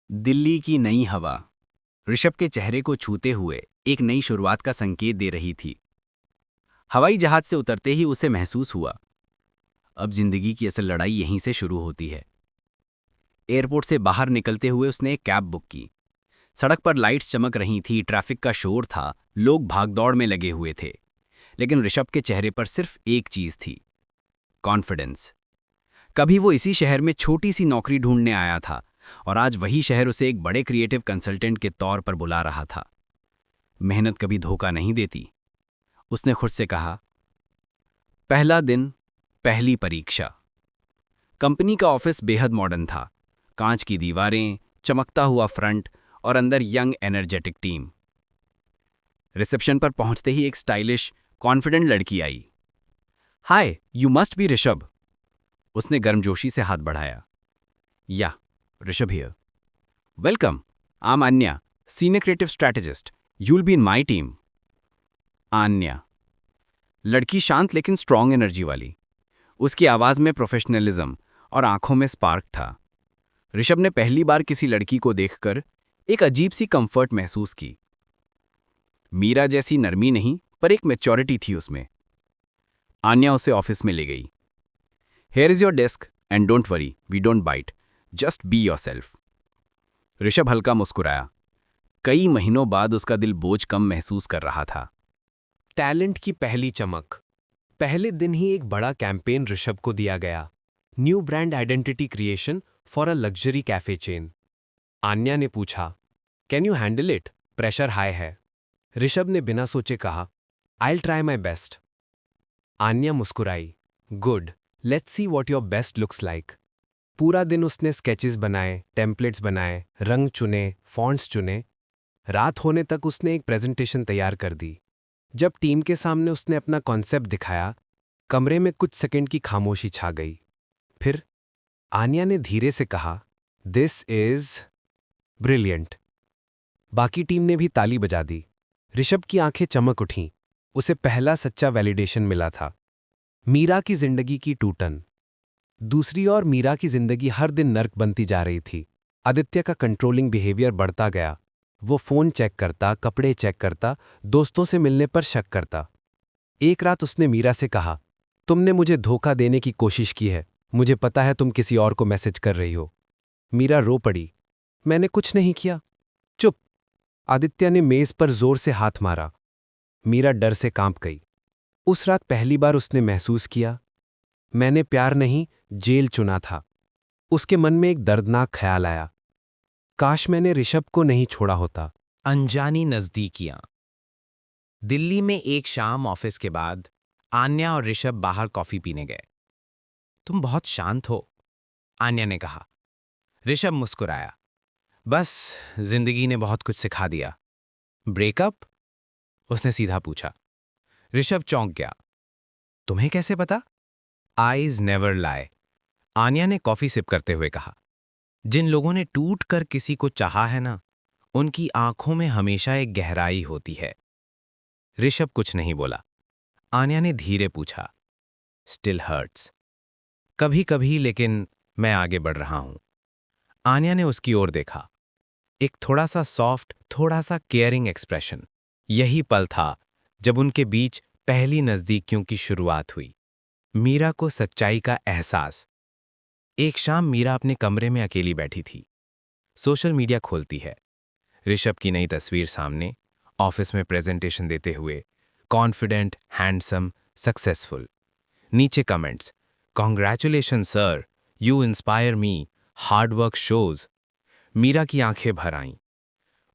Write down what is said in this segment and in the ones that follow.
दिल्ली की नई हवा ऋषभ के चेहरे को छूते हुए एक नई शुरुआत का संकेत दे रही थी। हवाई जहाज से उतरते ही उसे महसूस हुआ, अब जिंदगी की असल लड़ाई यहीं से शुरू होती है। एयरपोर्ट से बाहर निकलते हुए उसने एक कैब बुक की। सड़क पर लाइट्स चमक रही थी, ट्रैफिक का शोर था, लोग भागदौड़ में लगे हुए थे। लेकिन ऋषभ के चेहरे पर सिर्फ एक चीज थी, कॉन्फिडेंस। कभी वो इसी शहर में छोटी सी नौकरी ढूंढने आया था और आज वही शहर उसे एक बड़े क्रिएटिव कंसल्टेंट के तौर पर बुला रहा था। मेहनत कभी धोखा नहीं देती, उसने खुद से कहा। पहला दिन, पहली परीक्षा। कंपनी का ऑफिस बेहद मॉडर्न था। कांच की दीवारें, चमकता हुआ फ्रंट और अंदर यंग एनर्जेटिक टीम। रिसेप्शन पर पहुंचते ही एक स्टाइलिश, कॉन्फिडेंट लड़की आई। Hi, you must be Rishabh. उसने गर्मजोशी से हाथ बढ़ाया। Yeah, Rishabh here. Welcome, I am Aanya, senior creative strategist. You'll be in my team. Aanya, लड़की शांत लेकिन स्ट्रॉन्ग एनर्जी वाली। उसकी आवाज में प्रोफेशनलिज्म और आंखों में स्पार्क था। ऋषभ ने पहली बार किसी लड़की को देखकर एक अजीब सी कंफर्ट महसूस की। मीरा जैसी नरमी नहीं, पर एक मैच्योरिटी थी उसमें। आन्या उसे ऑफिस में ले गई। Here is your desk and don't worry, we don't bite, just be yourself. Rishabh हल्का मुस्कुराया। कई महीनों बाद उसका दिल बोझ कम महसूस कर रहा था। टैलेंट की पहली चमक। पहले दिन ही एक बड़ा कैंपेन ऋषभ को दिया गया। New brand identity creation for a luxury cafe chain. Anya ने पूछा, can you handle it? Pressure high है। ऋषभ ने बिना सोचे कहा, I try my best. Anya मुस्कुराई, good, let's see what your best looks like. पूरा दिन उसने स्केचेस बनाए, टेम्पलेट्स बनाए, रंग चुने, फॉन्ट्स चुने। रात होने तक उसने एक प्रेजेंटेशन तैयार कर दी। जब टीम के सामने उसने अपना कॉन्सेप्ट दिखाया, कमरे में कुछ सेकंड की खामोशी छा गई। फिर आन्या ने धीरे से कहा, दिस इज ब्रिलियंट। बाकी टीम ने भी ताली बजा दी। ऋषभ की आंखें चमक उठीं। उसे पहला सच्चा वैलिडेशन मिला था। मीरा की जिंदगी की टूटन। दूसरी ओर मीरा की जिंदगी हर दिन नर्क बनती जा रही थी। आदित्य का कंट्रोलिंग बिहेवियर बढ़ता गया। वो फोन चेक करता, कपड़े चेक करता, दोस्तों से मिलने पर शक करता। एक रात उसने मीरा से कहा, तुमने मुझे धोखा देने की कोशिश की है, मुझे पता है तुम किसी और को मैसेज कर रही हो। मीरा रो पड़ी, मैंने कुछ नहीं किया। चुप। आदित्य ने मेज पर जोर से हाथ मारा। मीरा डर से कांप गई। उस रात पहली बार उसने महसूस किया, मैंने प्यार नहीं, जेल चुना था। उसके मन में एक दर्दनाक ख्याल आया, काश मैंने ऋषभ को नहीं छोड़ा होता। अनजानी नजदीकियां। दिल्ली में एक शाम ऑफिस के बाद आन्या और ऋषभ बाहर कॉफी पीने गए। तुम बहुत शांत हो, आन्या ने कहा। ऋषभ मुस्कुराया, बस जिंदगी ने बहुत कुछ सिखा दिया। ब्रेकअप? उसने सीधा पूछा। ऋषभ चौंक गया। तुम्हें कैसे पता? आईज नेवर लाई, आन्या ने कॉफी सिप करते हुए कहा। जिन लोगों ने टूट कर किसी को चाहा है ना, उनकी आंखों में हमेशा एक गहराई होती है। ऋषभ कुछ नहीं बोला। आन्या ने धीरे पूछा, स्टिल हर्ट्स? कभी कभी, लेकिन मैं आगे बढ़ रहा हूं। आन्या ने उसकी ओर देखा, एक थोड़ा सा सॉफ्ट, थोड़ा सा केयरिंग एक्सप्रेशन। यही पल था जब उनके बीच पहली नजदीकियों की शुरुआत हुई। मीरा को सच्चाई का एहसास। एक शाम मीरा अपने कमरे में अकेली बैठी थी। सोशल मीडिया खोलती है। ऋषभ की नई तस्वीर सामने, ऑफिस में प्रेजेंटेशन देते हुए, कॉन्फिडेंट, हैंडसम, सक्सेसफुल। नीचे comments, congratulation sir, you inspire me, hard work shows. Meera की आंखें भर आईं।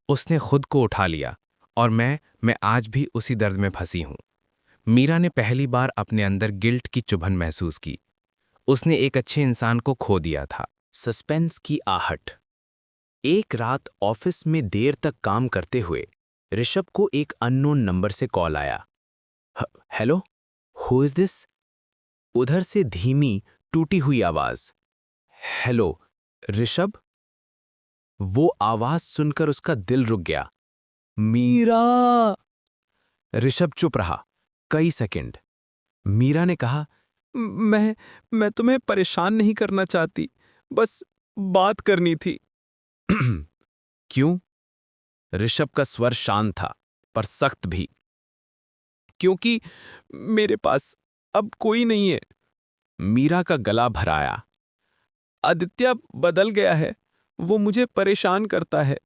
उसने खुद को उठा लिया, और मैं आज भी उसी दर्द में फंसी हूं। मीरा ने पहली बार अपने अंदर गिल्ट की चुभन महसूस की। उसने एक अच्छे इंसान को खो दिया था। सस्पेंस की आहट। एक रात ऑफिस में देर तक काम करते हुए ऋषभ को एक अननोन नंबर से कॉल आया। Hello, who is this? उधर से धीमी, टूटी हुई आवाज। हेलो, ऋषभ? वो आवाज सुनकर उसका दिल रुक गया। मीरा! ऋषभ चुप रहा कई सेकंड। मीरा ने कहा, मैं तुम्हें परेशान नहीं करना चाहती, बस बात करनी थी। क्यों? ऋषभ का स्वर शांत था, पर सख्त भी। क्योंकि मेरे पास अब कोई नहीं है। मीरा का गला भराया। आदित्य बदल गया है। वो मुझे परेशान करता है,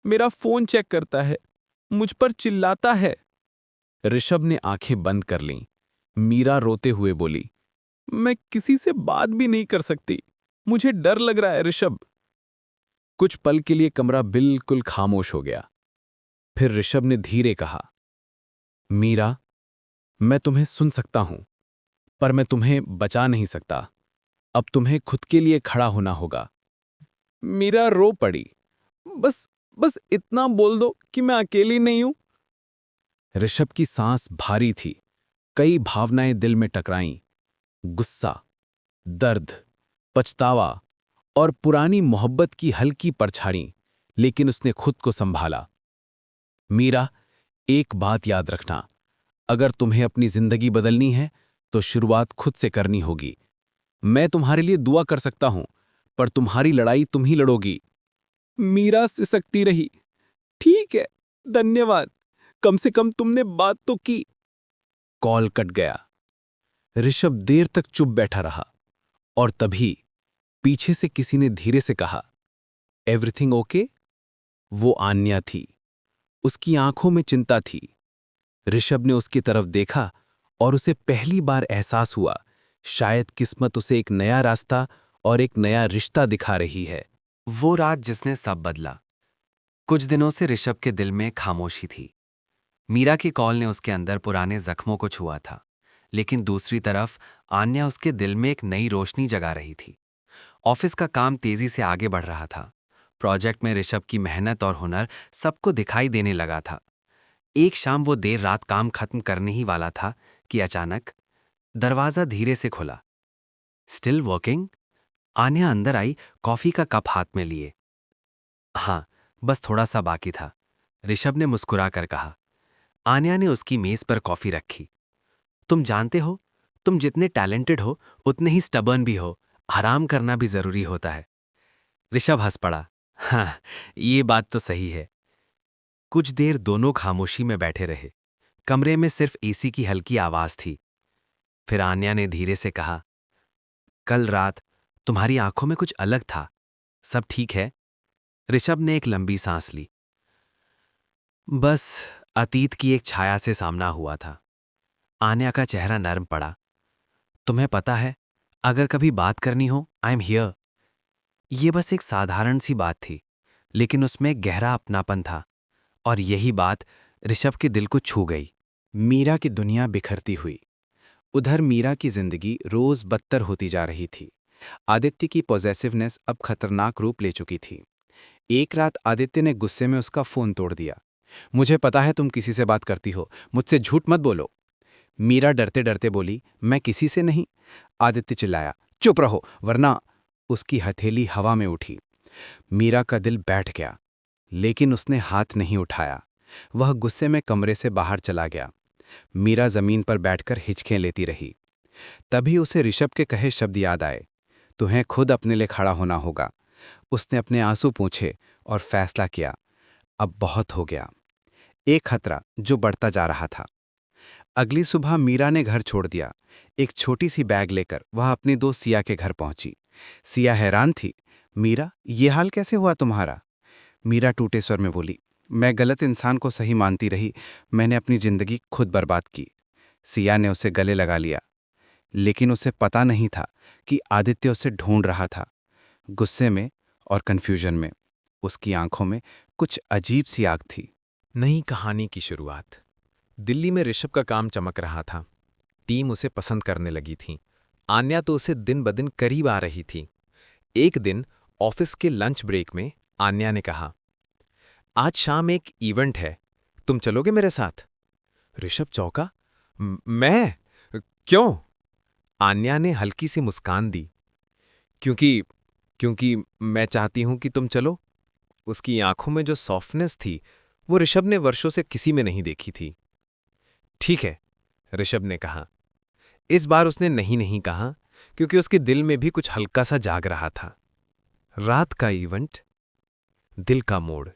मेरा फोन चेक करता है, मुझ पर चिल्लाता है। ऋषभ ने आंखें बंद कर लीं। मीरा रोते हुए बोली, मैं किसी से बात भी नहीं कर सकती। मुझे डर लग रहा है ऋषभ। कुछ पल के लिए कमरा बिल्कुल खामोश हो गया। फिर ऋषभ ने धीरे कहा, मीरा, मैं तुम्हें सुन सकता हूं, पर मैं तुम्हें बचा नहीं सकता। अब तुम्हें खुद के लिए खड़ा होना होगा। मीरा रो पड़ी। बस बस इतना बोल दो कि मैं अकेली नहीं हूं। ऋषभ की सांस भारी थी। कई भावनाएं दिल में टकराईं। गुस्सा, दर्द, पछतावा और पुरानी मोहब्बत की हल्की परछाई, लेकिन उसने खुद को संभाला। मीरा, एक बात याद रखना, अगर तुम्हें अपनी जिंदगी बदलनी है तो शुरुआत खुद से करनी होगी। मैं तुम्हारे लिए दुआ कर सकता हूं, पर तुम्हारी लड़ाई तुम ही लड़ोगी। मीरा सिसकती रही। ठीक है, धन्यवाद। कम से कम तुमने बात तो की। कॉल कट गया। ऋषभ देर तक चुप बैठा रहा, और तभी पीछे से किसी ने धीरे से कहा, एवरीथिंग ओके? वो आन्या थी। उसकी आंखों में चिंता थी। ऋषभ ने उसकी तरफ देखा और उसे पहली बार एहसास हुआ, शायद किस्मत उसे एक नया रास्ता और एक नया रिश्ता दिखा रही है। वो रात जिसने सब बदला। कुछ दिनों से ऋषभ के दिल में खामोशी थी। मीरा की कॉल ने उसके अंदर पुराने जख्मों को छुआ था, लेकिन दूसरी तरफ आन्या उसके दिल में एक नई रोशनी जगा रही थी। ऑफिस का काम तेजी से आगे बढ़ रहा था। प्रोजेक्ट में ऋषभ की मेहनत और हुनर सबको दिखाई देने लगा था। एक शाम वो देर रात काम खत्म करने ही वाला था कि अचानक दरवाजा धीरे से खुला। Still working? आन्या अंदर आई, कॉफी का कप हाथ में लिए। हाँ, बस थोड़ा सा बाकी था, ऋषभ ने मुस्कुराकर कहा। आन्या ने उसकी मेज पर कॉफी रखी। तुम जानते हो, तुम जितने टैलेंटेड हो उतने ही स्टबर्न भी हो। आराम करना भी जरूरी होता है। ऋषभ हंस पड़ा। हाँ, ये बात तो सही है। कुछ देर दोनों खामोशी में बैठे रहे। कमरे में सिर्फ एसी की हल्की आवाज थी। फिर आन्या ने धीरे से कहा, कल रात तुम्हारी आंखों में कुछ अलग था। सब ठीक है? ऋषभ ने एक लंबी सांस ली। बस अतीत की एक छाया से सामना हुआ था। आन्या का चेहरा नर्म पड़ा। तुम्हें पता है, अगर कभी बात करनी हो, आई एम हियर। ये बस एक साधारण सी बात थी, लेकिन उसमें गहरा अपनापन था, और यही बात ऋषभ के दिल को छू गई। मीरा की दुनिया बिखरती हुई। उधर मीरा की जिंदगी रोज बदतर होती जा रही थी। आदित्य की पॉजेसिवनेस अब खतरनाक रूप ले चुकी थी। एक रात आदित्य ने गुस्से में उसका फोन तोड़ दिया। मुझे पता है तुम किसी से बात करती हो, मुझसे झूठ मत बोलो। मीरा डरते डरते बोली, मैं किसी से नहीं। आदित्य चिल्लाया, चुप रहो वरना। उसकी हथेली हवा में उठी। मीरा का दिल बैठ गया, लेकिन उसने हाथ नहीं उठाया। वह गुस्से में कमरे से बाहर चला गया। मीरा जमीन पर बैठकर हिचकें लेती रही। तभी उसे ऋषभ के कहे शब्द याद आए, तुम्हें खुद अपने लिए खड़ा होना होगा। उसने अपने आंसू पूंछे और फैसला किया, अब बहुत हो गया। एक खतरा जो बढ़ता जा रहा था। अगली सुबह मीरा ने घर छोड़ दिया। एक छोटी सी बैग लेकर वह अपनी दोस्त सिया के घर पहुंची। सिया हैरान थी, मीरा, ये हाल कैसे हुआ तुम्हारा? मीरा टूटे स्वर में बोली, मैं गलत इंसान को सही मानती रही, मैंने अपनी जिंदगी खुद बर्बाद की। सिया ने उसे गले लगा लिया, लेकिन उसे पता नहीं था कि आदित्य उसे ढूंढ रहा था। गुस्से में और कन्फ्यूजन में उसकी आंखों में कुछ अजीब सी आग थी। नई कहानी की शुरुआत। दिल्ली में ऋषभ का काम चमक रहा था। टीम उसे पसंद करने लगी थी। आन्या तो उसे दिन ब दिन करीब आ रही थी। एक दिन ऑफिस के लंच ब्रेक में आन्या ने कहा, आज शाम एक इवेंट है, तुम चलोगे मेरे साथ? ऋषभ चौंका। मैं? क्यों? आन्या ने हल्की सी मुस्कान दी। क्योंकि मैं चाहती हूं कि तुम चलो। उसकी आंखों में जो सॉफ्टनेस थी, वो ऋषभ ने वर्षों से किसी में नहीं देखी थी। ठीक है, ऋषभ ने कहा। इस बार उसने नहीं नहीं कहा, क्योंकि उसके दिल में भी कुछ हल्का सा जाग रहा था। रात का इवेंट? दिल का मोड़।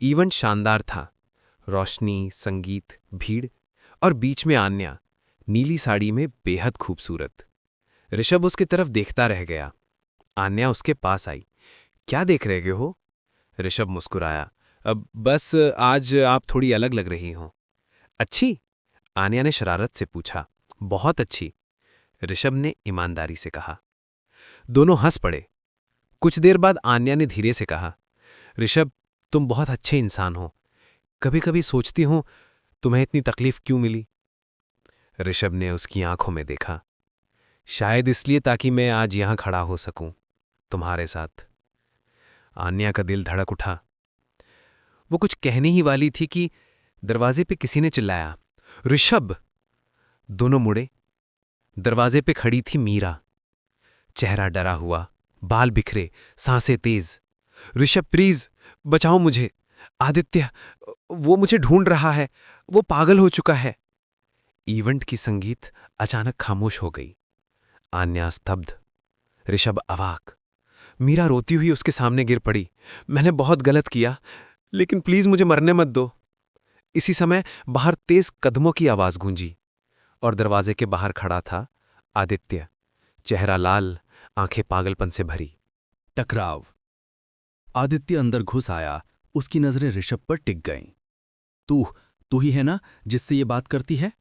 इवेंट शानदार था। रोशनी, संगीत, भीड़ और बीच में आन्या, नीली साड़ी में बेहद खूबसूरत। ऋषभ उसकी तरफ देखता रह गया। आन्या उसके पास आई। क्या देख रहे हो? ऋषभ मुस्कुराया। अब बस आज आप थोड़ी अलग लग रही हो। अच्छी? आन्या ने शरारत से पूछा। बहुत अच्छी, ऋषभ ने ईमानदारी से कहा। दोनों हंस पड़े। कुछ देर बाद आन्या ने धीरे से कहा, ऋषभ, तुम बहुत अच्छे इंसान हो। कभी कभी सोचती हूं तुम्हें इतनी तकलीफ क्यों मिली। ऋषभ ने उसकी आंखों में देखा। शायद इसलिए ताकि मैं आज यहां खड़ा हो सकूं तुम्हारे साथ। आन्या का दिल धड़क उठा। वो कुछ कहने ही वाली थी कि दरवाजे पे किसी ने चिल्लाया, ऋषभ! दोनों मुड़े। दरवाजे पे खड़ी थी मीरा। चेहरा डरा हुआ, बाल बिखरे, सांसें तेज। ऋषभ, प्लीज बचाओ मुझे। आदित्य, वो मुझे ढूंढ रहा है। वो पागल हो चुका है। इवेंट की संगीत अचानक खामोश हो गई। आन्या स्तब्ध, ऋषभ अवाक। मीरा रोती हुई उसके सामने गिर पड़ी। मैंने बहुत गलत किया, लेकिन प्लीज मुझे मरने मत दो। इसी समय बाहर तेज कदमों की आवाज गूंजी और दरवाजे के बाहर खड़ा था आदित्य, चेहरा लाल, आंखें पागलपन से भरी। टकराव। आदित्य अंदर घुस आया। उसकी नजरें ऋषभ पर टिक गईं। तू ही है ना जिससे ये बात करती है?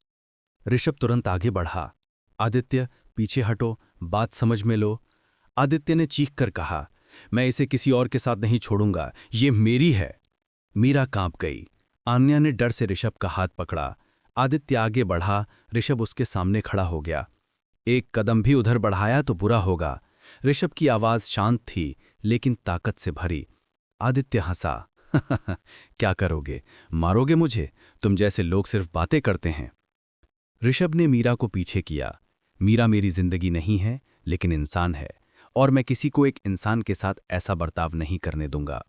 ऋषभ तुरंत आगे बढ़ा। आदित्य, पीछे हटो, बात समझ में लो। आदित्य ने चीख कर कहा, मैं इसे किसी और के साथ नहीं छोड़ूंगा, ये मेरी है। मीरा कांप गई। आन्या ने डर से ऋषभ का हाथ पकड़ा। आदित्य आगे बढ़ा। ऋषभ उसके सामने खड़ा हो गया। एक कदम भी उधर बढ़ाया तो बुरा होगा। ऋषभ की आवाज शांत थी लेकिन ताकत से भरी। आदित्य हंसा। क्या करोगे? मारोगे मुझे? तुम जैसे लोग सिर्फ बातें करते हैं। ऋषभ ने मीरा को पीछे किया। मीरा मेरी जिंदगी नहीं है, लेकिन इंसान है, और मैं किसी को एक इंसान के साथ ऐसा बर्ताव नहीं करने दूंगा।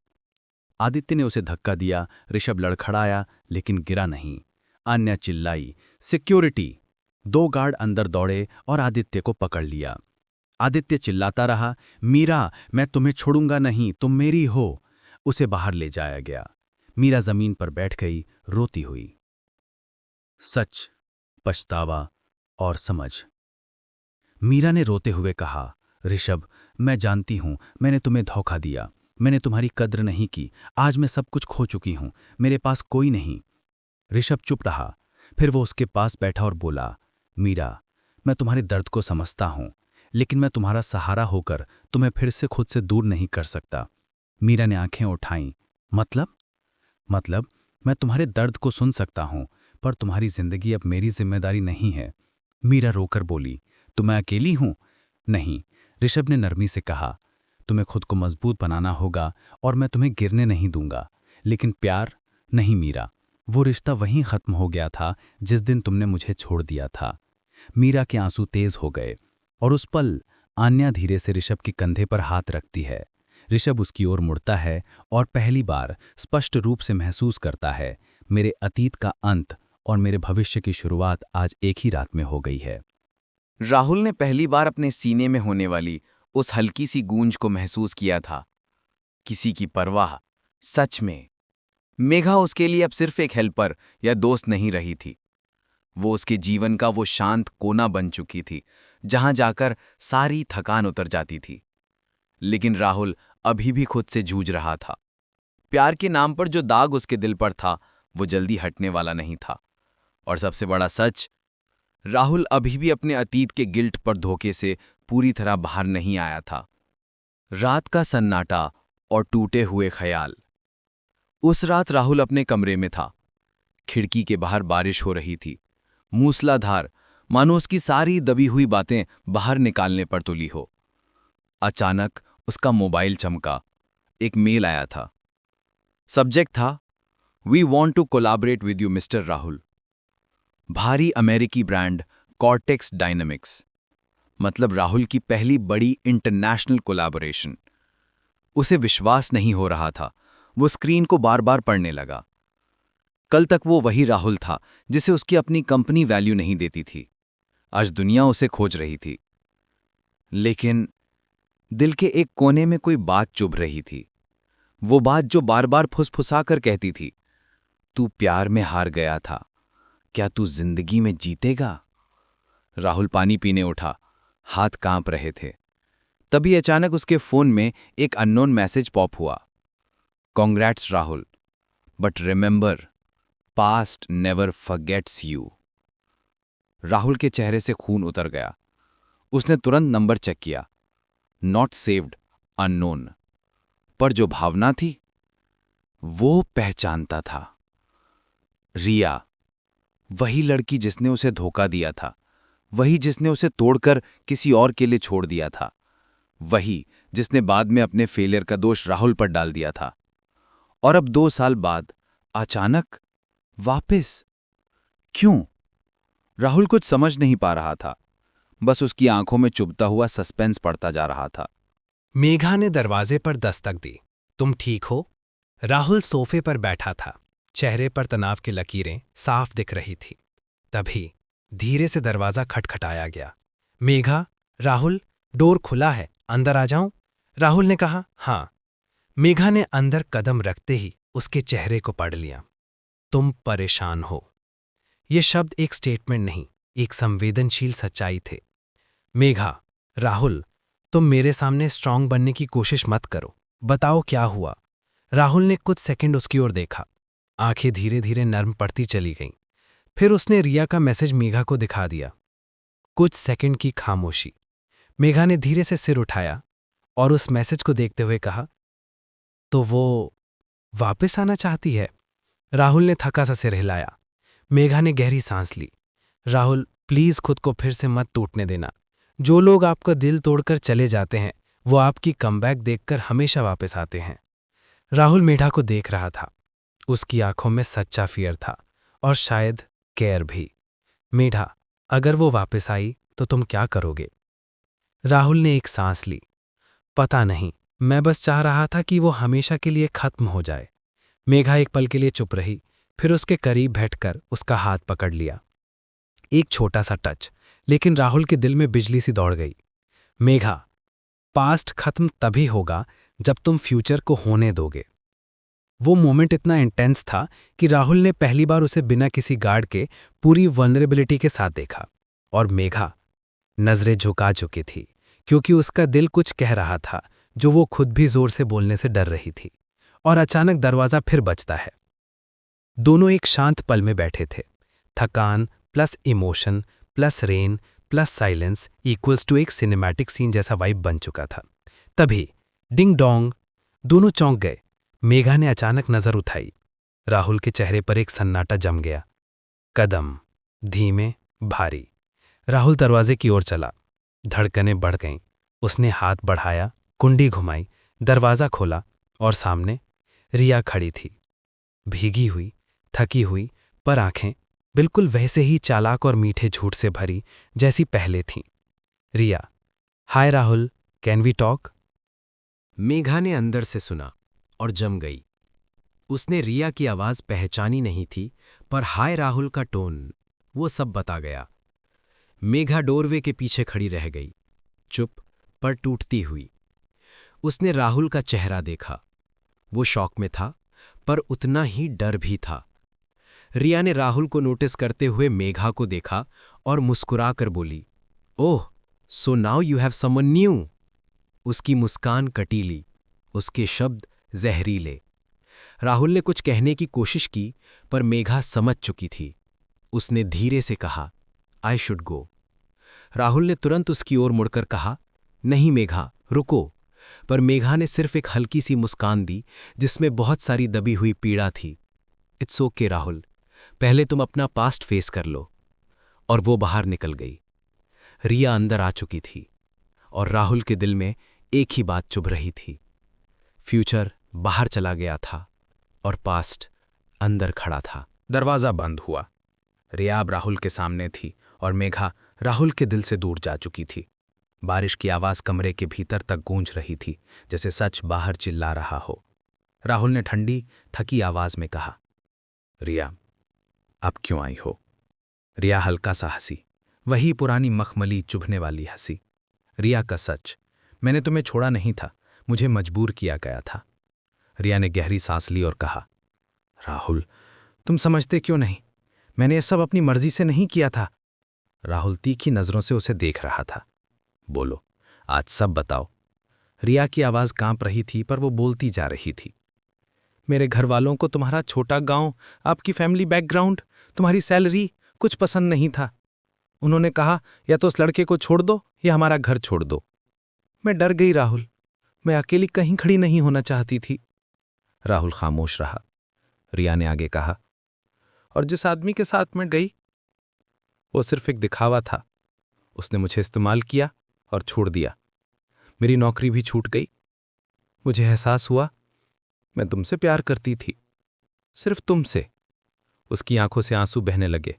आदित्य ने उसे धक्का दिया। ऋषभ लड़खड़ाया लेकिन गिरा नहीं। आन्या चिल्लाई, सिक्योरिटी! 2 गार्ड अंदर दौड़े और आदित्य को पकड़ लिया। आदित्य चिल्लाता रहा, मीरा, मैं तुम्हें छोड़ूंगा नहीं, तुम मेरी हो। उसे बाहर ले जाया गया। मीरा जमीन पर बैठ गई, रोती हुई। सच, पछतावा और समझ। मीरा ने रोते हुए कहा, ऋषभ, मैं जानती हूं मैंने तुम्हें धोखा दिया। मैंने तुम्हारी कद्र नहीं की। आज मैं सब कुछ खो चुकी हूं। मेरे पास कोई नहीं। ऋषभ चुप रहा। फिर वो उसके पास बैठा और बोला, मीरा, मैं तुम्हारे दर्द को समझता हूं, लेकिन मैं तुम्हारा सहारा होकर तुम्हें फिर से खुद से दूर नहीं कर सकता। मीरा ने आंखें उठाईं। मतलब मैं तुम्हारे दर्द को सुन सकता हूं, पर तुम्हारी जिंदगी अब मेरी जिम्मेदारी नहीं है। मीरा रोकर बोली, तो मैं अकेली हूं? नहीं, ऋषभ ने नरमी से कहा, तुम्हें खुद को मजबूत बनाना होगा और मैं तुम्हें गिरने नहीं दूंगा। लेकिन प्यार नहीं मीरा, वो रिश्ता वहीं खत्म हो गया था जिस दिन तुमने मुझे छोड़ दिया था। मीरा के आंसू तेज हो गए और उस पल आन्या धीरे से ऋषभ के कंधे पर हाथ रखती है। ऋषभ उसकी ओर मुड़ता है और पहली बार स्पष्ट रूप से महसूस करता है, मेरे अतीत का अंत और मेरे भविष्य की शुरुआत आज एक ही रात में हो गई है। राहुल ने पहली बार अपने सीने में होने वाली उस हल्की सी गूंज को महसूस किया था। किसी की परवाह। सच में मेघा उसके लिए अब सिर्फ एक हेल्पर या दोस्त नहीं रही थी। वो उसके जीवन का वो शांत कोना बन चुकी थी जहां जाकर सारी थकान उतर जाती थी। लेकिन राहुल अभी भी खुद से जूझ रहा था। प्यार के नाम पर जो दाग उसके दिल पर था वो जल्दी हटने वाला नहीं था। और सबसे बड़ा सच, राहुल अभी भी अपने अतीत के गिल्ट पर धोखे से पूरी तरह बाहर नहीं आया था। रात का सन्नाटा और टूटे हुए ख्याल। उस रात राहुल अपने कमरे में था। खिड़की के बाहर बारिश हो रही थी, मूसलाधार, मानो उसकी सारी दबी हुई बातें बाहर निकालने पर तुली हो। अचानक उसका मोबाइल चमका। एक मेल आया था। सब्जेक्ट था, we want to collaborate with you mister Rahul. भारी अमेरिकी ब्रांड कॉर्टेक्स डायनामिक्स। मतलब राहुल की पहली बड़ी इंटरनेशनल कोलैबोरेशन। उसे विश्वास नहीं हो रहा था। वो स्क्रीन को बार बार पढ़ने लगा। कल तक वो वही राहुल था जिसे उसकी अपनी कंपनी वैल्यू नहीं देती थी। आज दुनिया उसे खोज रही थी। लेकिन दिल के एक कोने में कोई बात चुभ रही थी। वो बात जो बार बार फुसफुसा कर कहती थी, तू प्यार में हार गया था, क्या तू जिंदगी में जीतेगा? राहुल पानी पीने उठा, हाथ कांप रहे थे। तभी अचानक उसके फोन में एक अननोन मैसेज पॉप हुआ। Congrats Rahul, but remember, past never forgets you. Rahul के चेहरे से खून उतर गया। उसने तुरंत नंबर चेक किया, नॉट सेव्ड, अननोन। पर जो भावना थी वो पहचानता था। रिया, वही लड़की जिसने उसे धोखा दिया था, वही जिसने उसे तोड़कर किसी और के लिए छोड़ दिया था, वही जिसने बाद में अपने फेलियर का दोष राहुल पर डाल दिया था। और अब 2 साल बाद अचानक वापस क्यों? राहुल कुछ समझ नहीं पा रहा था। बस उसकी आंखों में चुभता हुआ सस्पेंस पड़ता जा रहा था। मेघा ने दरवाजे पर दस्तक दी। तुम ठीक हो? राहुल सोफे पर बैठा था। चेहरे पर तनाव की लकीरें साफ दिख रही थी। तभी धीरे से दरवाजा खटखटाया गया। मेघा, राहुल, डोर खुला है, अंदर आ जाऊं? राहुल ने कहा, हाँ। मेघा ने अंदर कदम रखते ही उसके चेहरे को पढ़ लिया। तुम परेशान हो। ये शब्द एक स्टेटमेंट नहीं, एक संवेदनशील सच्चाई थे। मेघा, राहुल, तुम मेरे सामने स्ट्रांग बनने की कोशिश मत करो। बताओ क्या हुआ? राहुल ने कुछ सेकंड उसकी ओर देखा। आंखें धीरे धीरे नर्म पड़ती चली गईं। फिर उसने रिया का मैसेज मेघा को दिखा दिया। कुछ सेकंड की खामोशी। मेघा ने धीरे से सिर उठाया और उस मैसेज को देखते हुए कहा, तो वो वापस आना चाहती है? राहुल ने थका सा सिर हिलाया। मेघा ने गहरी सांस ली। राहुल, प्लीज खुद को फिर से मत टूटने देना। जो लोग आपका दिल तोड़कर चले जाते हैं वो आपकी कमबैक देखकर हमेशा वापस आते हैं। राहुल मेघा को देख रहा था। उसकी आंखों में सच्चा फियर था और शायद केयर भी। मेघा, अगर वो वापस आई तो तुम क्या करोगे? राहुल ने एक सांस ली। पता नहीं, मैं बस चाह रहा था कि वो हमेशा के लिए खत्म हो जाए। मेघा एक पल के लिए चुप रही, फिर उसके करीब बैठकर उसका हाथ पकड़ लिया। एक छोटा सा टच, लेकिन राहुल के दिल में बिजली सी दौड़ गई। मेघा, पास्ट खत्म तभी होगा जब तुम फ्यूचर को होने दोगे। वो मोमेंट इतना इंटेंस था कि राहुल ने पहली बार उसे बिना किसी गार्ड के पूरी वल्नरेबिलिटी के साथ देखा। और मेघा नजरें झुका चुकी थी, क्योंकि उसका दिल कुछ कह रहा था जो वो खुद भी जोर से बोलने से डर रही थी। और अचानक दरवाजा फिर बजता है। दोनों एक शांत पल में बैठे थे। थकान plus emotion plus rain plus silence equals to एक सिनेमैटिक सीन जैसा वाइब बन चुका था। तभी डिंग डोंग। दोनों चौंक गए। मेघा ने अचानक नजर उठाई। राहुल के चेहरे पर एक सन्नाटा जम गया। कदम धीमे, भारी। राहुल दरवाजे की ओर चला। धड़कनें बढ़ गईं। उसने हाथ बढ़ाया, कुंडी घुमाई, दरवाजा खोला और सामने रिया खड़ी थी। भीगी हुई, थकी हुई, पर आंखें बिल्कुल वैसे ही चालाक और मीठे झूठ से भरी जैसी पहले थीं। रिया, हाय Rahul, can we talk? Megha ने अंदर से सुना और जम गई। उसने रिया की आवाज पहचानी नहीं थी, पर हाय राहुल का टोन वो सब बता गया। मेघा डोरवे के पीछे खड़ी रह गई, चुप पर टूटती हुई। उसने राहुल का चेहरा देखा। वो शॉक में था, पर उतना ही डर भी था। रिया ने राहुल को नोटिस करते हुए मेघा को देखा और मुस्कुराकर बोली, oh, so now you have someone new. उसकी मुस्कान कटीली, उसके शब्द जहरीले। राहुल ने कुछ कहने की कोशिश की, पर मेघा समझ चुकी थी। उसने धीरे से कहा, आई शुड गो। राहुल ने तुरंत उसकी ओर मुड़कर कहा, नहीं मेघा, रुको। पर मेघा ने सिर्फ एक हल्की सी मुस्कान दी, जिसमें बहुत सारी दबी हुई पीड़ा थी। इट्स ओके राहुल, पहले तुम अपना पास्ट फेस कर लो। और वो बाहर निकल गई। रिया अंदर आ चुकी थी और राहुल के दिल में एक ही बात चुभ रही थी। फ्यूचर बाहर चला गया था और पास्ट अंदर खड़ा था। दरवाजा बंद हुआ। रिया अब राहुल के सामने थी और मेघा राहुल के दिल से दूर जा चुकी थी। बारिश की आवाज कमरे के भीतर तक गूंज रही थी, जैसे सच बाहर चिल्ला रहा हो। राहुल ने ठंडी, थकी आवाज में कहा, रिया, अब क्यों आई हो? रिया हल्का सा हंसी, वही पुरानी मखमली चुभने वाली हंसी। रिया का सच, मैंने तुम्हें छोड़ा नहीं था, मुझे मजबूर किया गया था। रिया ने गहरी सांस ली और कहा, राहुल, तुम समझते क्यों नहीं? मैंने ये सब अपनी मर्जी से नहीं किया था। राहुल तीखी नजरों से उसे देख रहा था। बोलो, आज सब बताओ। रिया की आवाज कांप रही थी, पर वो बोलती जा रही थी। मेरे घर वालों को तुम्हारा छोटा गांव, आपकी फैमिली बैकग्राउंड, तुम्हारी सैलरी कुछ पसंद नहीं था। उन्होंने कहा, या तो उस लड़के को छोड़ दो या हमारा घर छोड़ दो। मैं डर गई राहुल, मैं अकेली कहीं खड़ी नहीं होना चाहती थी। राहुल खामोश रहा। रिया ने आगे कहा, और जिस आदमी के साथ मैं गई वो सिर्फ एक दिखावा था। उसने मुझे इस्तेमाल किया और छोड़ दिया। मेरी नौकरी भी छूट गई। मुझे एहसास हुआ मैं तुमसे प्यार करती थी, सिर्फ तुमसे। उसकी आंखों से आंसू बहने लगे।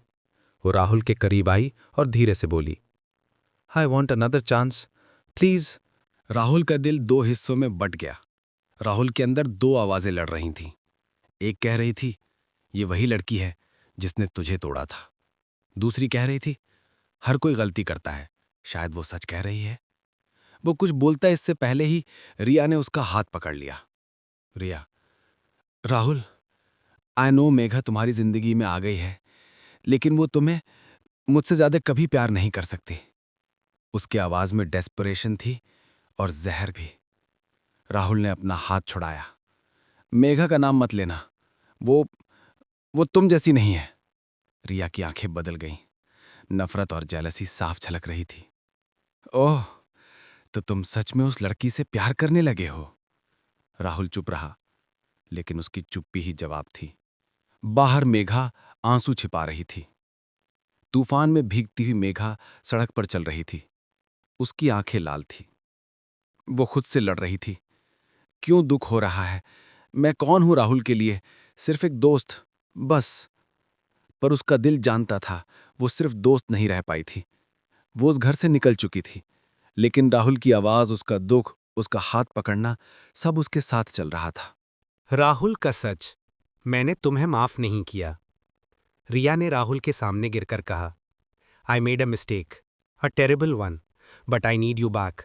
वो राहुल के करीब आई और धीरे से बोली, I want another chance, please. Rahul का दिल दो हिस्सों में बट गया। राहुल के अंदर दो आवाजें लड़ रही थीं। एक कह रही थी, ये वही लड़की है जिसने तुझे तोड़ा था। दूसरी कह रही थी, हर कोई गलती करता है, शायद वो सच कह रही है। वो कुछ बोलता इससे पहले ही रिया ने उसका हाथ पकड़ लिया। रिया, राहुल, आई नो मेघा तुम्हारी जिंदगी में आ गई है, लेकिन वो तुम्हें मुझसे ज्यादा कभी प्यार नहीं कर सकती। उसके आवाज में डेस्परेशन थी और जहर भी। राहुल ने अपना हाथ छुड़ाया। मेघा का नाम मत लेना, वो तुम जैसी नहीं है। रिया की आंखें बदल गईं। नफरत और जेलसी साफ झलक रही थी। ओह, तो तुम सच में उस लड़की से प्यार करने लगे हो? राहुल चुप रहा, लेकिन उसकी चुप्पी ही जवाब थी। बाहर मेघा आंसू छिपा रही थी। तूफान में भीगती हुई मेघा सड़क पर चल रही थी। उसकी आंखें लाल थी। वो खुद से लड़ रही थी। क्यों दुख हो रहा है? मैं कौन हूं राहुल के लिए? सिर्फ एक दोस्त, बस। पर उसका दिल जानता था वो सिर्फ दोस्त नहीं रह पाई थी। वो उस घर से निकल चुकी थी, लेकिन राहुल की आवाज, उसका दुख, उसका हाथ पकड़ना, सब उसके साथ चल रहा था। राहुल का सच, मैंने तुम्हें माफ नहीं किया। रिया ने राहुल के सामने गिरकर कहा, I made a mistake, a terrible one, but I need you back.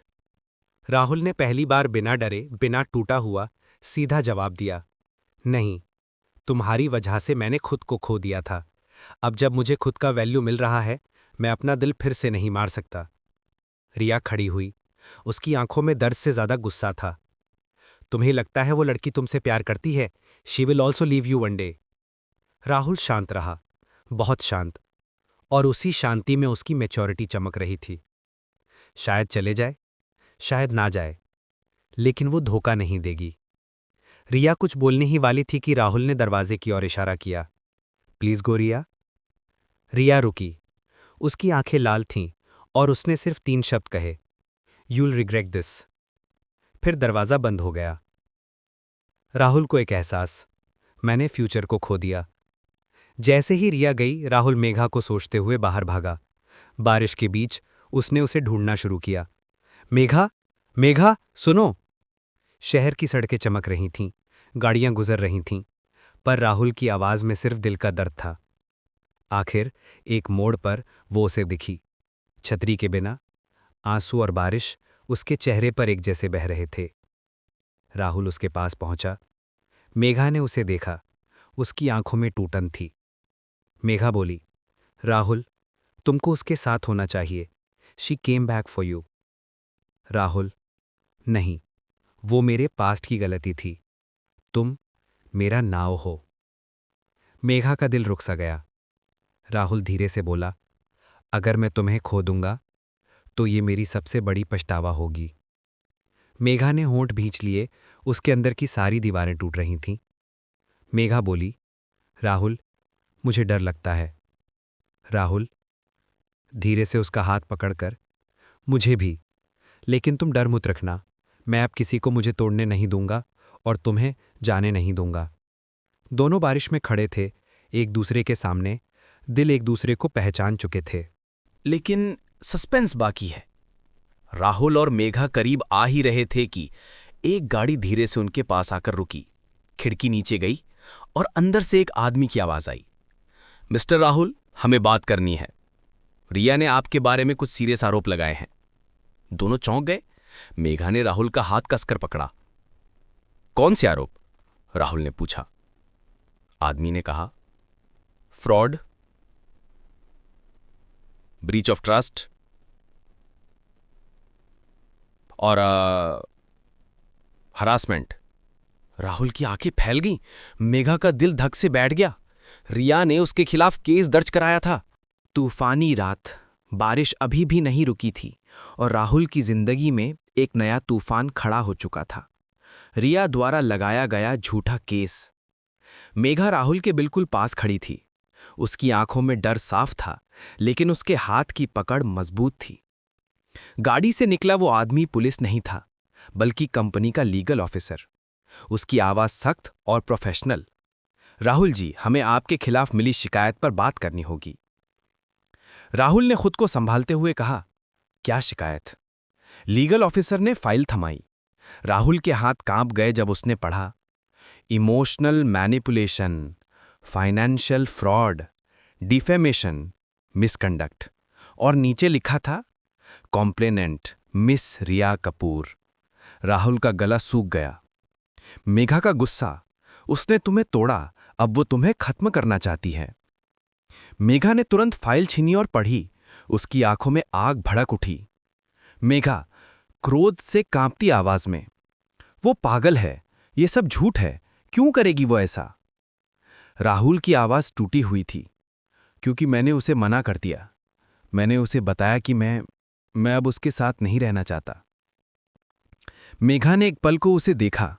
Rahul ने पहली बार बिना डरे, बिना टूटा हुआ, सीधा जवाब दिया, नहीं, तुम्हारी वजह से मैंने खुद को खो दिया था। अब जब मुझे खुद का वैल्यू मिल रहा है, मैं अपना दिल फिर से नहीं मार सकता। रिया खड़ी हुई। उसकी आंखों में दर्द से ज्यादा गुस्सा था। तुम्हें लगता है वो लड़की तुमसे प्यार करती है? She will also leave you one day. Rahul शांत रहा, बहुत शांत, और उसी शांति में उसकी मैच्योरिटी चमक रही थी। शायद चले जाए, शायद ना जाए, लेकिन वो धोखा नहीं देगी। रिया कुछ बोलने ही वाली थी कि राहुल ने दरवाजे की ओर इशारा किया, प्लीज गो रिया। रिया रुकी। उसकी आंखें लाल थीं और उसने सिर्फ 3 शब्द कहे, यूल रिग्रेट दिस। फिर दरवाजा बंद हो गया। राहुल को एक एहसास, मैंने फ्यूचर को खो दिया। जैसे ही रिया गई, राहुल मेघा को सोचते हुए बाहर भागा। बारिश के बीच उसने उसे ढूंढना शुरू किया। मेघा, मेघा, सुनो। शहर की सड़कें चमक रही थीं, गाड़ियां गुजर रही थीं, पर राहुल की आवाज में सिर्फ दिल का दर्द था। आखिर एक मोड़ पर वो उसे दिखी, छतरी के बिना। आंसू और बारिश उसके चेहरे पर एक जैसे बह रहे थे। राहुल उसके पास पहुंचा। मेघा ने उसे देखा। उसकी आंखों में टूटन थी। मेघा बोली, राहुल, तुमको उसके साथ होना चाहिए। She came back for you. Rahul, नहीं, वो मेरे पास्ट की गलती थी। तुम मेरा नाव हो। मेघा का दिल रुक सा गया। राहुल धीरे से बोला, अगर मैं तुम्हें खो दूंगा तो ये मेरी सबसे बड़ी पछतावा होगी। मेघा ने होंठ भींच लिए। उसके अंदर की सारी दीवारें टूट रही थीं। मेघा बोली, राहुल, मुझे डर लगता है। राहुल, धीरे से उसका हाथ पकड़कर, मुझे भी, लेकिन तुम डर मत रखना। मैं अब किसी को मुझे तोड़ने नहीं दूंगा और तुम्हें जाने नहीं दूंगा। दोनों बारिश में खड़े थे, एक दूसरे के सामने, दिल एक दूसरे को पहचान चुके थे। लेकिन सस्पेंस बाकी है। राहुल और मेघा करीब आ ही रहे थे कि एक गाड़ी धीरे से उनके पास आकर रुकी। खिड़की नीचे गई और अंदर से एक आदमी की आवाज आई, मिस्टर राहुल, हमें बात करनी है। रिया ने आपके बारे में कुछ सीरियस आरोप लगाए हैं। दोनों चौंक गए। मेघा ने राहुल का हाथ कसकर पकड़ा। कौन से आरोप? राहुल ने पूछा। आदमी ने कहा, फ्रॉड, ब्रीच ऑफ ट्रस्ट और हरासमेंट। राहुल की आंखें फैल गईं। मेघा का दिल धक से बैठ गया। रिया ने उसके खिलाफ केस दर्ज कराया था। तूफानी रात, बारिश अभी भी नहीं रुकी थी और राहुल की जिंदगी में एक नया तूफान खड़ा हो चुका था। रिया द्वारा लगाया गया झूठा केस। मेघा राहुल के बिल्कुल पास खड़ी थी। उसकी आंखों में डर साफ था, लेकिन उसके हाथ की पकड़ मजबूत थी। गाड़ी से निकला वो आदमी पुलिस नहीं था, बल्कि कंपनी का लीगल ऑफिसर। उसकी आवाज सख्त और प्रोफेशनल। राहुल जी, हमें आपके खिलाफ मिली शिकायत पर बात करनी होगी। राहुल ने खुद को संभालते हुए कहा, क्या शिकायत? लीगल ऑफिसर ने फाइल थमाई। राहुल के हाथ कांप गए जब उसने पढ़ा, emotional manipulation, financial fraud, defamation, misconduct, और नीचे लिखा था कॉम्प्लेनेंट मिस रिया कपूर। राहुल का गला सूख गया। मेघा का गुस्सा, उसने तुम्हें तोड़ा, अब वो तुम्हें खत्म करना चाहती है। मेघा ने तुरंत फाइल छीनी और पढ़ी। उसकी आंखों में आग भड़क उठी। मेघा क्रोध से कांपती आवाज में, वो पागल है, ये सब झूठ है, क्यों करेगी वो ऐसा? राहुल की आवाज टूटी हुई थी। क्योंकि मैंने उसे मना कर दिया। मैंने उसे बताया कि मैं अब उसके साथ नहीं रहना चाहता। मेघा ने एक पल को उसे देखा।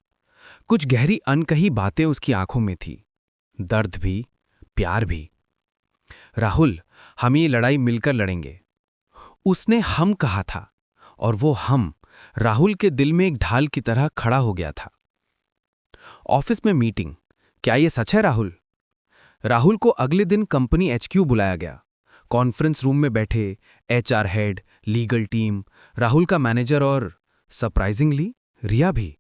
कुछ गहरी अनकही बातें उसकी आंखों में थी, दर्द भी, प्यार भी। राहुल, हम ये लड़ाई मिलकर लड़ेंगे। उसने हम कहा था, और वो हम राहुल के दिल में एक ढाल की तरह खड़ा हो गया था। ऑफिस में मीटिंग, क्या ये सच है राहुल? राहुल को अगले दिन कंपनी HQ बुलाया गया। कॉन्फ्रेंस रूम में बैठे HR head, legal team, Rahul का मैनेजर और सरप्राइजिंगली रिया भी।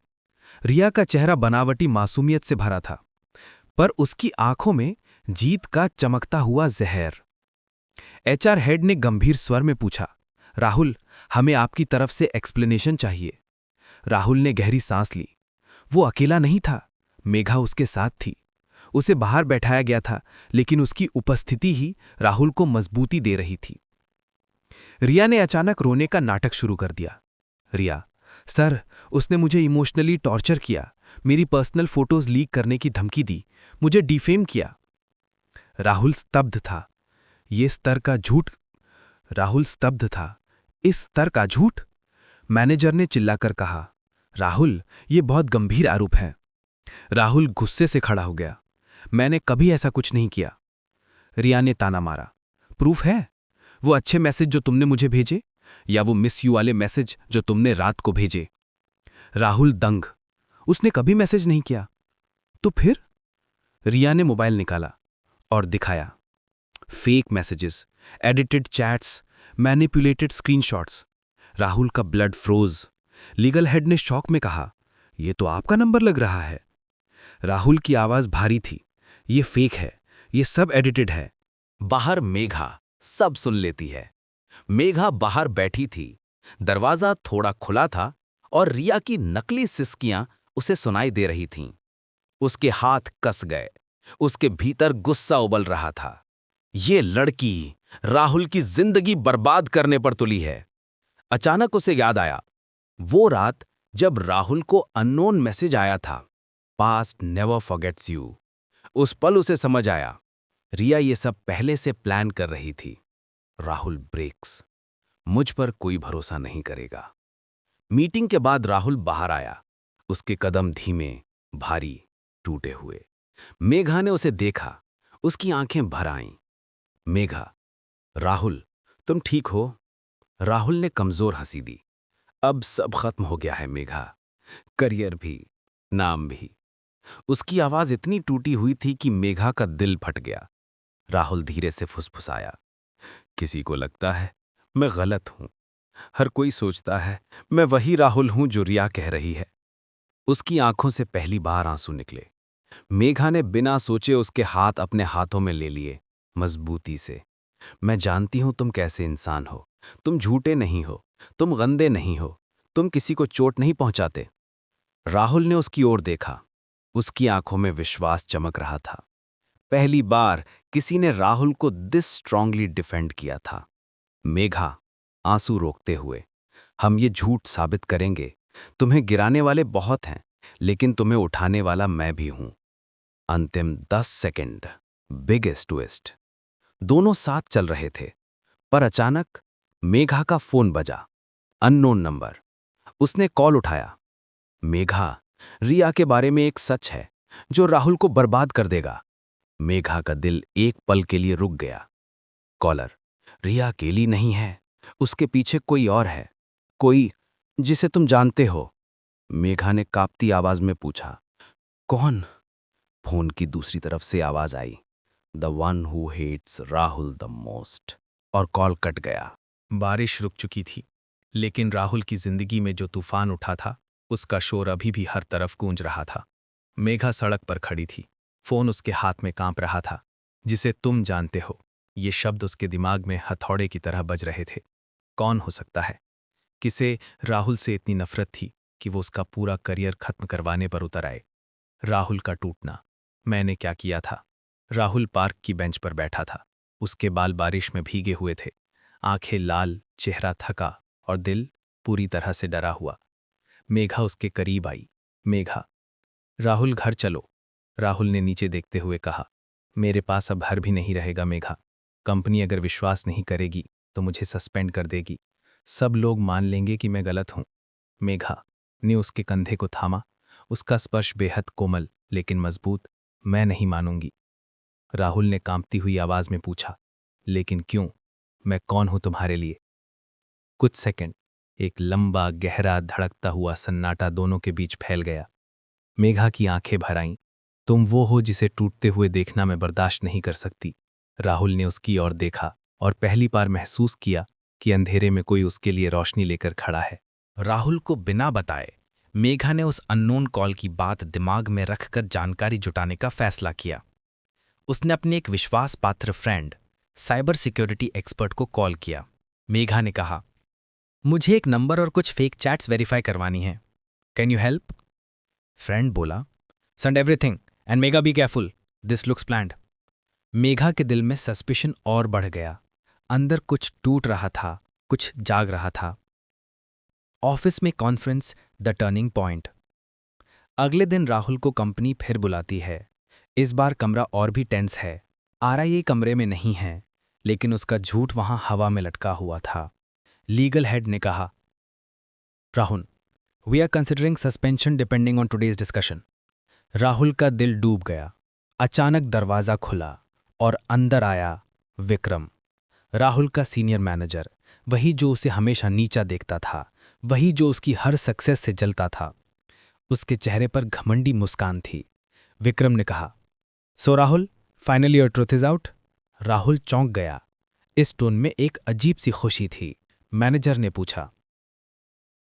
रिया का चेहरा बनावटी मासूमियत से भरा था, पर उसकी आंखों में जीत का चमकता हुआ जहर। HR हेड ने गंभीर स्वर में पूछा, राहुल, हमें आपकी तरफ से एक्सप्लेनेशन चाहिए। राहुल ने गहरी सांस ली। वो अकेला नहीं था, मेघा उसके साथ थी। उसे बाहर बैठाया गया था, लेकिन उसकी उपस्थिति ही राहुल को मजबूती दे रही थी। रिया ने अचानक रोने का नाटक शुरू कर दिया। रिया, सर, उसने मुझे इमोशनली टॉर्चर किया, मेरी पर्सनल फोटोज लीक करने की धमकी दी, मुझे डिफेम किया। राहुल स्तब्ध था। इस स्तर का झूठ? मैनेजर ने चिल्लाकर कहा, राहुल, ये बहुत गंभीर आरोप है। राहुल गुस्से से खड़ा हो गया। मैंने कभी ऐसा कुछ नहीं किया। रिया ने ताना मारा, प्रूफ है? वो अच्छे मैसेज जो तुमने मुझे भेजे, या वो मिस यू वाले मैसेज जो तुमने रात को भेजे? राहुल दंग, उसने कभी मैसेज नहीं किया। तो फिर? रिया ने मोबाइल निकाला और दिखाया। Fake messages, edited chats, manipulated screenshots. Rahul का ब्लड फ्रोज। लीगल हेड ने शॉक में कहा, यह तो आपका नंबर लग रहा है। राहुल की आवाज भारी थी, ये फेक है, ये सब एडिटेड है। बाहर मेघा सब सुन लेती है। मेघा बाहर बैठी थी। दरवाजा थोड़ा खुला था और रिया की नकली सिसकियां उसे सुनाई दे रही थीं। उसके हाथ कस गए। उसके भीतर गुस्सा उबल रहा था। ये लड़की राहुल की जिंदगी बर्बाद करने पर तुली है। अचानक उसे याद आया, वो रात जब राहुल को अननोन मैसेज आया था, पास्ट नेवर फॉरगेट्स यू। उस पल उसे समझ आया, रिया ये सब पहले से प्लान कर रही थी। राहुल ब्रेक्स, मुझ पर कोई भरोसा नहीं करेगा। मीटिंग के बाद राहुल बाहर आया। उसके कदम धीमे, भारी, टूटे हुए। मेघा ने उसे देखा। उसकी आंखें भर आईं। मेघा, राहुल, तुम ठीक हो? राहुल ने कमजोर हंसी दी। अब सब खत्म हो गया है मेघा, करियर भी, नाम भी। उसकी आवाज इतनी टूटी हुई थी कि मेघा का दिल फट गया। राहुल धीरे से फुसफुसाया, किसी को लगता है मैं गलत हूं। हर कोई सोचता है मैं वही राहुल हूं जो रिया कह रही है। उसकी आंखों से पहली बार आंसू निकले। मेघा ने बिना सोचे उसके हाथ अपने हाथों में ले लिए, मजबूती से। मैं जानती हूं तुम कैसे इंसान हो। तुम झूठे नहीं हो, तुम गंदे नहीं हो, तुम किसी को चोट नहीं पहुंचाते। राहुल ने उसकी ओर देखा। उसकी आंखों में विश्वास चमक रहा था। पहली बार किसी ने राहुल को दिस स्ट्रांगली डिफेंड किया था। मेघा, आंसू रोकते हुए, हम ये झूठ साबित करेंगे। तुम्हें गिराने वाले बहुत हैं, लेकिन तुम्हें उठाने वाला मैं भी हूं। अंतिम 10 सेकंड, बिगेस्ट ट्विस्ट। दोनों साथ चल रहे थे, पर अचानक मेघा का फोन बजा। Unknown number. उसने कॉल उठाया। मेघा, रिया के बारे में एक सच है जो राहुल को बर्बाद कर देगा। मेघा का दिल एक पल के लिए रुक गया। कॉलर, रिया अकेली नहीं है, उसके पीछे कोई और है, कोई जिसे तुम जानते हो। मेघा ने कांपती आवाज में पूछा, कौन? फोन की दूसरी तरफ से आवाज आई, the one who hates Rahul the most. और कॉल कट गया। बारिश रुक चुकी थी, लेकिन राहुल की जिंदगी में जो तूफान उठा था उसका शोर अभी भी हर तरफ गूंज रहा था। मेघा सड़क पर खड़ी थी, फोन उसके हाथ में कांप रहा था। जिसे तुम जानते हो, ये शब्द उसके दिमाग में हथौड़े की तरह बज रहे थे। कौन हो सकता है? किसे राहुल से इतनी नफरत थी कि वो उसका पूरा करियर खत्म करवाने पर उतर आए। राहुल का टूटना। मैंने क्या किया था? राहुल पार्क की बेंच पर बैठा था। उसके बाल बारिश में भीगे हुए थे, आंखें लाल, चेहरा थका और दिल पूरी तरह से डरा हुआ। मेघा उसके करीब आई। मेघा, राहुल, घर चलो। राहुल ने नीचे देखते हुए कहा, मेरे पास अब घर भी नहीं रहेगा मेघा। कंपनी अगर विश्वास नहीं करेगी तो मुझे सस्पेंड कर देगी। सब लोग मान लेंगे कि मैं गलत हूं। मेघा ने उसके कंधे को थामा। उसका स्पर्श बेहद कोमल लेकिन मजबूत। मैं नहीं मानूंगी। राहुल ने कांपती हुई आवाज में पूछा, लेकिन क्यों? मैं कौन हूं तुम्हारे लिए? कुछ सेकंड, एक लंबा गहरा धड़कता हुआ सन्नाटा दोनों के बीच फैल गया। मेघा की आंखें भर आईं। तुम वो हो जिसे टूटते हुए देखना मैं बर्दाश्त नहीं कर सकती। राहुल ने उसकी ओर देखा और पहली बार महसूस किया कि अंधेरे में कोई उसके लिए रोशनी लेकर खड़ा है। राहुल को बिना बताए मेघा ने उस अननोन कॉल की बात दिमाग में रखकर जानकारी जुटाने का फैसला किया। उसने अपने एक विश्वास पात्र फ्रेंड, साइबर सिक्योरिटी एक्सपर्ट को कॉल किया। मेघा ने कहा, मुझे एक नंबर और कुछ फेक चैट्स वेरीफाई करवानी है। Can you help? फ्रेंड बोला, send everything and Megha be careful, this looks planned. Megha के दिल में सस्पिशन और बढ़ गया। अंदर कुछ टूट रहा था, कुछ जाग रहा था। ऑफिस में कॉन्फ्रेंस, द टर्निंग पॉइंट। अगले दिन राहुल को कंपनी फिर बुलाती है। इस बार कमरा और भी टेंस है। आरआईए कमरे में नहीं है, लेकिन उसका झूठ वहां हवा में लटका हुआ था। लीगल हेड ने कहा, Rahul, we are considering suspension depending on today's discussion. Rahul का दिल डूब गया। अचानक दरवाजा खुला और अंदर आया विक्रम, राहुल का सीनियर मैनेजर, वही जो उसे हमेशा नीचा देखता था, वही जो उसकी हर सक्सेस से जलता था। उसके चेहरे पर घमंडी मुस्कान थी। विक्रम ने कहा, so Rahul, finally your truth is out. Rahul चौंक गया। इस टोन में एक अजीब सी खुशी थी। मैनेजर ने पूछा,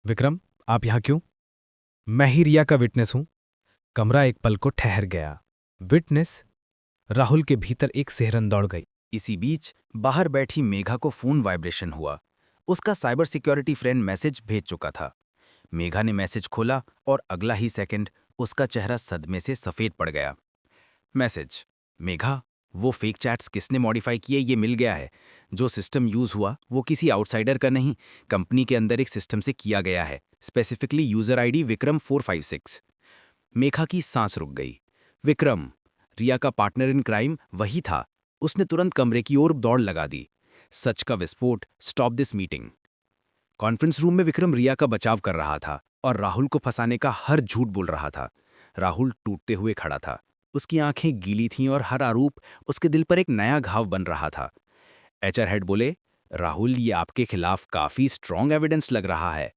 विक्रम, आप यहां क्यों? मैं ही रिया का विटनेस हूं। कमरा एक पल को ठहर गया। विटनेस? राहुल के भीतर एक सिहरन दौड़ गई। इसी बीच बाहर बैठी मेघा को फोन वाइब्रेशन हुआ। उसका साइबर सिक्योरिटी फ्रेंड मैसेज भेज चुका था। मेघा ने मैसेज खोला और अगला ही सेकंड उसका चेहरा सदमे से सफेद पड़ गया। मैसेज, मेघा, वो फेक चैट्स किसने मॉडिफाई किए ये मिल गया है। जो सिस्टम यूज हुआ वो किसी आउटसाइडर का नहीं, कंपनी के अंदर एक सिस्टम से किया गया है, specifically user ID Vikram 456। Megha की सांस रुक गई। विक्रम, रिया का पार्टनर इन क्राइम, वही था। उसने तुरंत कमरे की ओर दौड़ लगा दी। सच का विस्फोट, stop this meeting. Conference room में विक्रम रिया का बचाव कर रहा था और राहुल को फंसाने का हर झूठ बोल रहा था। राहुल टूटते हुए खड़ा था। उसकी आंखें गीली थीं और हर आरोप उसके दिल पर एक नया घाव बन रहा था। एचआर हेड बोले, राहुल, ये आपके खिलाफ काफी स्ट्रॉन्ग एविडेंस लग रहा है।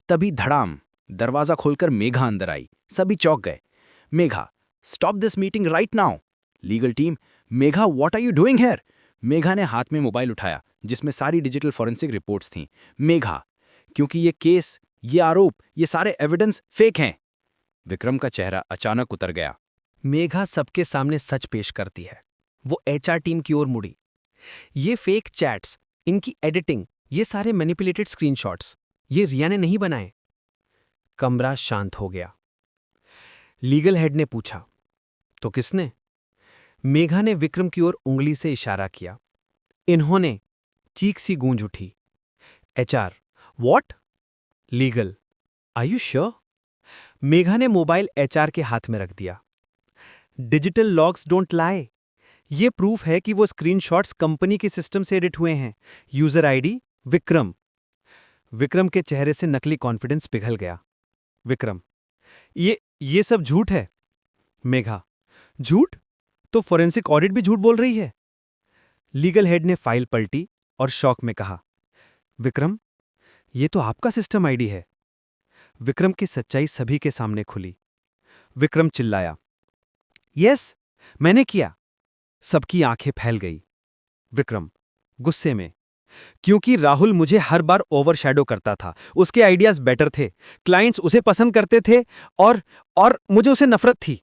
तभी धड़ाम, दरवाजा खोलकर मेघा अंदर आई। सभी चौंक गए। Megha, stop this meeting right now. Legal team, Megha, what are you doing here? Megha ने हाथ में मोबाइल उठाया जिसमें सारी डिजिटल फॉरेंसिक रिपोर्ट्स थीं। मेघा, क्योंकि ये केस, ये आरोप, ये सारे एविडेंस फेक हैं। विक्रम का चेहरा अचानक उतर गया। मेघा सबके सामने सच पेश करती है। वो एचआर टीम की ओर मुड़ी। ये फेक चैट्स, इनकी एडिटिंग, ये सारे मैनिपुलेटेड स्क्रीनशॉट्स, ये रिया ने नहीं बनाए। कमरा शांत हो गया। लीगल हेड ने पूछा, तो किसने? मेघा ने विक्रम की ओर उंगली से इशारा किया। इन्होंने। चीख सी गूंज उठी। HR, what? Legal, are you sure? Megha ने मोबाइल एचआर के हाथ में रख दिया। Digital logs don't lie. ये प्रूफ है कि वो स्क्रीनशॉट्स कंपनी के सिस्टम से एडिट हुए हैं। User ID Vikram. विक्रम के चेहरे से नकली कॉन्फिडेंस पिघल गया। विक्रम, ये सब झूठ है। मेघा, झूठ? तो फोरेंसिक ऑडिट भी झूठ बोल रही है। लीगल हेड ने फाइल पलटी और शॉक में कहा, विक्रम, ये तो आपका सिस्टम आईडी है। विक्रम की सच्चाई सभी के सामने खुली। विक्रम चिल्लाया, यस, मैंने किया। सबकी आंखें फैल गई। विक्रम गुस्से में, क्योंकि राहुल मुझे हर बार ओवरशैडो करता था। उसके आइडियाज बेटर थे, क्लाइंट्स उसे पसंद करते थे और मुझे उसे नफरत थी।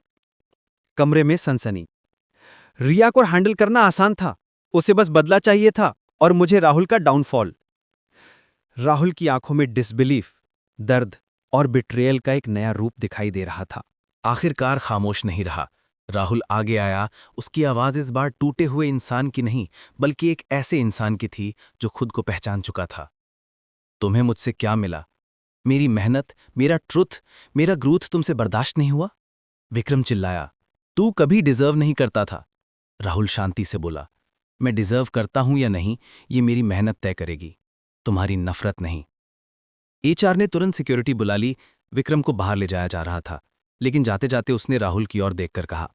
कमरे में सनसनी। रिया को हैंडल करना आसान था, उसे बस बदला चाहिए था, और मुझे राहुल का डाउनफॉल। राहुल की आंखों में डिसबिलीफ, दर्द और बिट्रेयल का एक नया रूप दिखाई दे रहा था। आखिरकार खामोश नहीं रहा। राहुल आगे आया। उसकी आवाज इस बार टूटे हुए इंसान की नहीं, बल्कि एक ऐसे इंसान की थी जो खुद को पहचान चुका था। तुम्हें मुझसे क्या मिला? मेरी मेहनत, मेरा ट्रुथ, मेरा ग्रोथ तुमसे बर्दाश्त नहीं हुआ? विक्रम चिल्लाया, तू कभी डिजर्व नहीं करता था। राहुल शांति से बोला, मैं डिजर्व करता हूं या नहीं, ये मेरी मेहनत तय करेगी, तुम्हारी नफरत नहीं। एचआर ने तुरंत सिक्योरिटी बुला ली। विक्रम को बाहर ले जाया जा रहा था, लेकिन जाते जाते उसने राहुल की ओर देखकर कहा,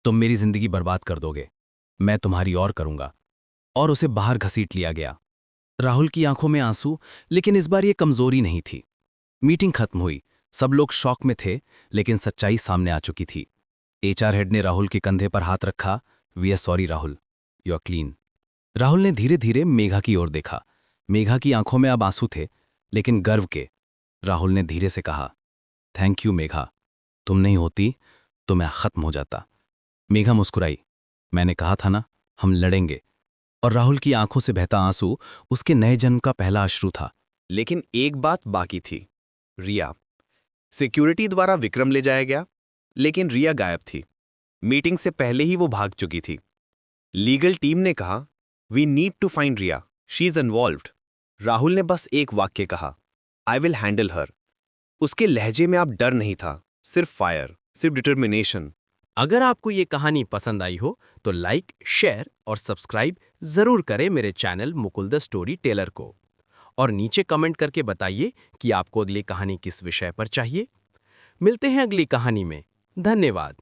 तुम मेरी जिंदगी बर्बाद कर दोगे, मैं तुम्हारी और करूंगा। और उसे बाहर घसीट लिया गया। राहुल की आंखों में आंसू, लेकिन इस बार ये कमजोरी नहीं थी। मीटिंग खत्म हुई। सब लोग शॉक में थे, लेकिन सच्चाई सामने आ चुकी थी। एचआर हेड ने राहुल के कंधे पर हाथ रखा। We are sorry Rahul, you are clean. Rahul ने धीरे धीरे मेघा की ओर देखा। मेघा की आंखों में अब आंसू थे, लेकिन गर्व के। राहुल ने धीरे से कहा, थैंक यू मेघा, तुम नहीं होती तो मैं खत्म हो जाता। मेघा मुस्कुराई। मैंने कहा था ना, हम लड़ेंगे। और राहुल की आंखों से बहता आंसू उसके नए जन्म का पहला अश्रु था। लेकिन एक बात बाकी थी, रिया। सिक्योरिटी द्वारा विक्रम ले जाया गया, लेकिन रिया गायब थी। मीटिंग से पहले ही वो भाग चुकी थी। लीगल टीम ने कहा, we need to find Riya, she is involved. Rahul ने बस एक वाक्य कहा, आई विल हैंडल हर। उसके लहजे में अब डर नहीं था, सिर्फ फायर, सिर्फ डिटर्मिनेशन। अगर आपको ये कहानी पसंद आई हो तो लाइक, शेयर और सब्सक्राइब जरूर करें मेरे channel Mukul the story teller को। और नीचे कमेंट करके बताइए कि आपको अगली कहानी किस विषय पर चाहिए। मिलते हैं अगली कहानी में। धन्यवाद।